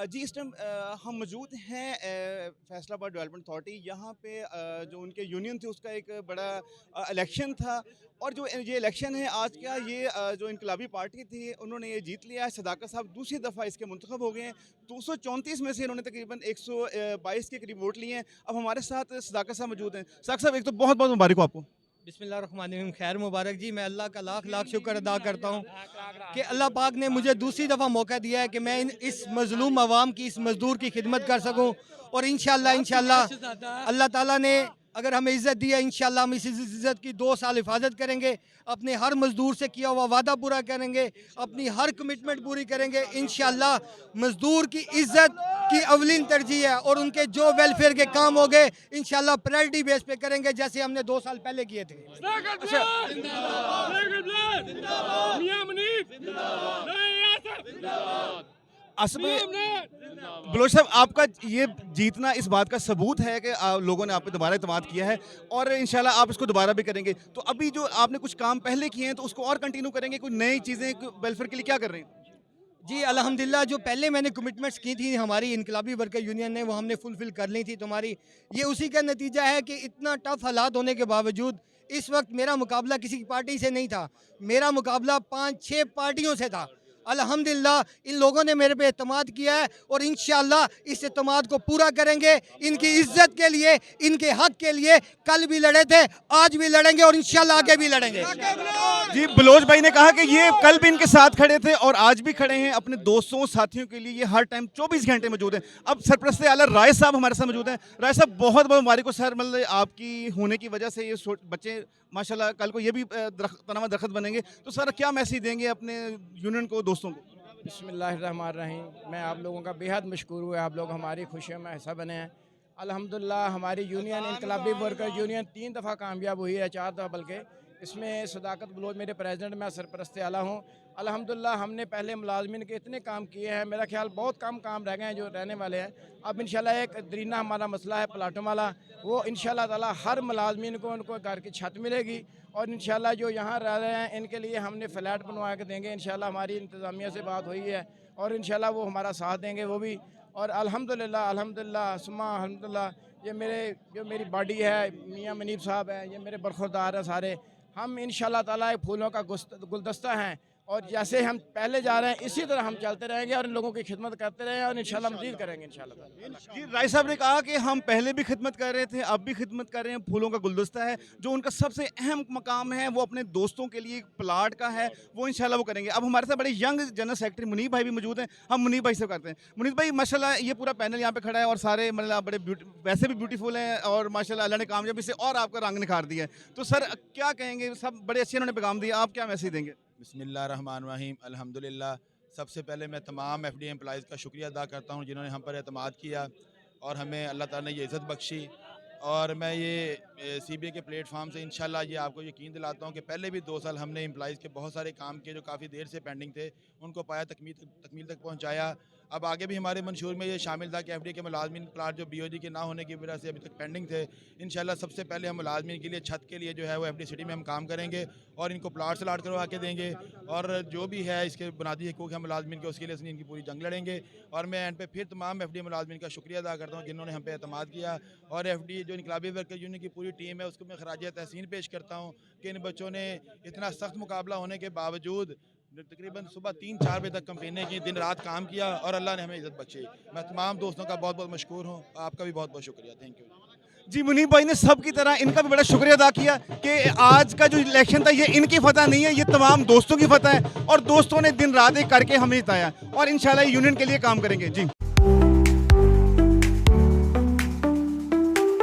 जी इस टाइम हम मौजूद हैं फैसलाबाद डेवलपमेंट अथॉरिटी। यहाँ पे जो उनके यूनियन थे उसका एक बड़ा इलेक्शन था, और जो ये इलेक्शन है आज का, ये जो इनकलाबी पार्टी थी उन्होंने ये जीत लिया है। सदाकत साहब दूसरी दफ़ा इसके मुंतखब हो गए हैं। 234 में से इन्होंने तकरीबन 122 के करीब वोट लिए हैं। अब हमारे साथ सदाकत साहब मौजूद हैं। सदाकत साहब, एक तो बहुत बहुत मुबारक हो आपको। बिस्मिल्लाहिर्रहमानिर्रहीम। खैर मुबारक जी। मैं अल्लाह का लाख लाख शुक्र अदा करता हूँ कि अल्लाह पाक ने मुझे दूसरी दफ़ा मौका दिया है कि मैं इस मजलूम आवाम की, इस मज़दूर की खिदमत कर सकूँ। और इंशाअल्लाह अल्लाह ताला ने अगर हमें इज़्ज़त दी है, इंशाअल्लाह हम इस इज़्ज़त की 2 साल हिफाजत करेंगे, अपने हर मज़दूर से किया हुआ वादा पूरा करेंगे, अपनी हर कमिटमेंट पूरी करेंगे। इंशाअल्लाह मज़दूर की इज़्ज़त की अवलिन तरजीह है, और उनके जो वेलफेयर के काम हो गए इंशाअल्लाह प्रायोरिटी बेस पे करेंगे, जैसे हमने 2 साल पहले किए थे। असल में बलोच साहब, आपका ये जीतना इस बात का सबूत है कि लोगों ने आप पे दोबारा एतमाद किया है, और इंशाल्लाह आप इसको दोबारा भी करेंगे। तो अभी जो आपने कुछ काम पहले किए हैं तो उसको और कंटिन्यू करेंगे, कोई नई चीज़ें वेलफेयर के लिए क्या कर रहे हैं? जी अल्हम्दुलिल्लाह, जो पहले मैंने कमिटमेंट्स की थी हमारी इनकलाबी वर्कर यूनियन ने, वो हमने फुलफिल कर ली थी। तुम्हारी ये उसी का नतीजा है कि इतना टफ हालात होने के बावजूद इस वक्त मेरा मुकाबला किसी पार्टी से नहीं था, मेरा मुकाबला 5-6 पार्टियों से था। अल्हम्दुलिल्लाह इन लोगों ने मेरे पे एतमाद किया है, और इंशाअल्लाह इस एतमाद को पूरा करेंगे। इनकी इज्जत के लिए, इनके हक के लिए कल भी लड़े थे, आज भी लड़ेंगे, और इंशाअल्लाह आगे भी लड़ेंगे। जी, बलोच भाई ने कहा कि ये कल भी इनके साथ खड़े थे और आज भी खड़े हैं। अपने दोस्तों साथियों के लिए ये हर टाइम 24 घंटे मौजूद हैं। अब सरपरस्त आला राय साहब हमारे साथ मौजूद हैं। राय साहब, बहुत बहुत मुबारक हो सर, मतलब आपकी होने की वजह से ये बच्चे माशाल्लाह कल को ये भी तनावा दरख्त बनेंगे। तो सर, क्या मैसेज देंगे अपने यूनियन को, दोस्तों को? बिस्मिल्लाहिर्रहमानिर्रहीम। मैं आप लोगों का बेहद मशकूर हुआ, आप लोग हमारी खुशियों में हिस्सा बने हैं। अल्हम्दुलिल्लाह हमारी यूनियन इनकलाबी वर्कर यूनियन 3 दफ़ा कामयाब हुई है, 4 दफ़ा बल्कि। इसमें सदाकत बलोच मेरे प्रेसिडेंट, मैं सरपरस्त आला हूँ। अल्हम्दुलिल्लाह हमने पहले मुलाजमीन के इतने काम किए हैं, मेरा ख्याल बहुत कम काम रह गए हैं जो रहने वाले हैं। अब इंशाल्लाह एक दरीना हमारा मसला है प्लाटों वाला, वो इंशाल्लाह ताला हर मुलाजमीन को उनको घर की छत मिलेगी, और इंशाल्लाह जो यहाँ रह रहे हैं इनके लिए हमने फ्लैट बनवा के देंगे। इंशाल्लाह हमारी इंतज़ामिया से बात हुई है, और इंशाल्लाह वो हमारा साथ देंगे वो भी। और अल्हम्दुलिल्लाह अल्हम्दुलिल्लाह सुम्मा अल्हम्दुलिल्लाह ये मेरी बॉडी है, मियाँ मनीब साहब हैं, ये मेरे बरखुरदार हैं सारे। हम इंशाल्लाह ताला एक फूलों का गुलदस्ता हैं, और जैसे हम पहले जा रहे हैं इसी तरह हम चलते रहेंगे, और इन लोगों की खिदमत करते रहेंगे, और इंशाल्लाह मज़ीद करेंगे इंशाल्लाह। जी, राय साहब ने कहा कि हम पहले भी खिदमत कर रहे थे, अब भी खिदमत कर रहे हैं। फूलों का गुलदस्ता है जो उनका सबसे अहम मकाम है, वो अपने दोस्तों के लिए प्लाट का है, वो इंशाल्लाह वो करेंगे। अब हमारे साथ बड़े यंग जनरल सेक्रेटरी मुनीब भाई भी मौजूद हैं। हम मुनीब भाई से करते हैं। मुनीब भाई, माशाल्लाह ये पूरा पैनल यहाँ पे खड़ा है, और सारे मतलब बड़े वैसे भी ब्यूटीफुल हैं, और माशाल्लाह अल्लाह ने कामयाबी से और आपका रंग निखार दिया है। तो सर, क्या कहेंगे? सब बड़े अच्छे इन्होंने पैगाम दिया, आप क्या मैसेज देंगे? बिस्मिल्लाहिर्रहमानिर्रहीम। अल्हम्दुलिल्लाह, सबसे पहले मैं तमाम एफडी एम्प्लॉइज़ का शुक्रिया अदा करता हूँ जिन्होंने हम पर एतमाद किया, और हमें अल्लाह ताला ने ये इज़्ज़त बख्शी। और मैं ये सीबीए के प्लेटफॉर्म से इंशाल्लाह ये आपको यकीन दिलाता हूँ कि पहले भी 2 साल हमने एम्प्लॉइज़ के बहुत सारे काम किए जो काफ़ी देर से पेंडिंग थे, उनको पाया, तकमील तक पहुँचाया। अब आगे भी हमारे मंशूर में ये शामिल था कि एफडी के मुलाजमीन प्लाट जो बीओजी के ना होने की वजह से अभी तक पेंडिंग थे, इंशाल्लाह सबसे पहले हम मुलाजमीन के लिए छत के लिए जो है वो एफडी सिटी में हम काम करेंगे, और इनको प्लाट अलाट करवा के देंगे, और जो भी है इसके बुनियादी हकूक़ है मुलाजमीन के, उसके लिए इनकी पूरी जंग लड़ेंगे। और मैं एंड पे फिर तमाम एफडी मुलाजमीन का शुक्रिया अदा करता हूँ जिन्होंने हम पे एतमाद किया, और एफडी जो इनकलाबी वर्कर यूनियन की पूरी टीम है उसको मैं खराज तहसीन पेश करता हूँ कि इन बच्चों ने इतना सख्त मुकाबला होने के बावजूद तकरीबन सुबह 3-4 बजे तक कंपेनें की, दिन रात काम किया, और अल्लाह ने हमें इज़्ज़त बख्शी। मैं तमाम दोस्तों का बहुत बहुत मशकूर हूँ, आपका भी बहुत बहुत शुक्रिया। Thank you. जी, मुनीब भाई ने सब की तरह इनका भी बड़ा शुक्रिया अदा किया कि आज का जो इलेक्शन था ये इनकी फतह नहीं है, ये तमाम दोस्तों की फतह है, और दोस्तों ने दिन रात एक करके हमें जिताया, और इंशाल्लाह यूनियन के लिए काम करेंगे। जी।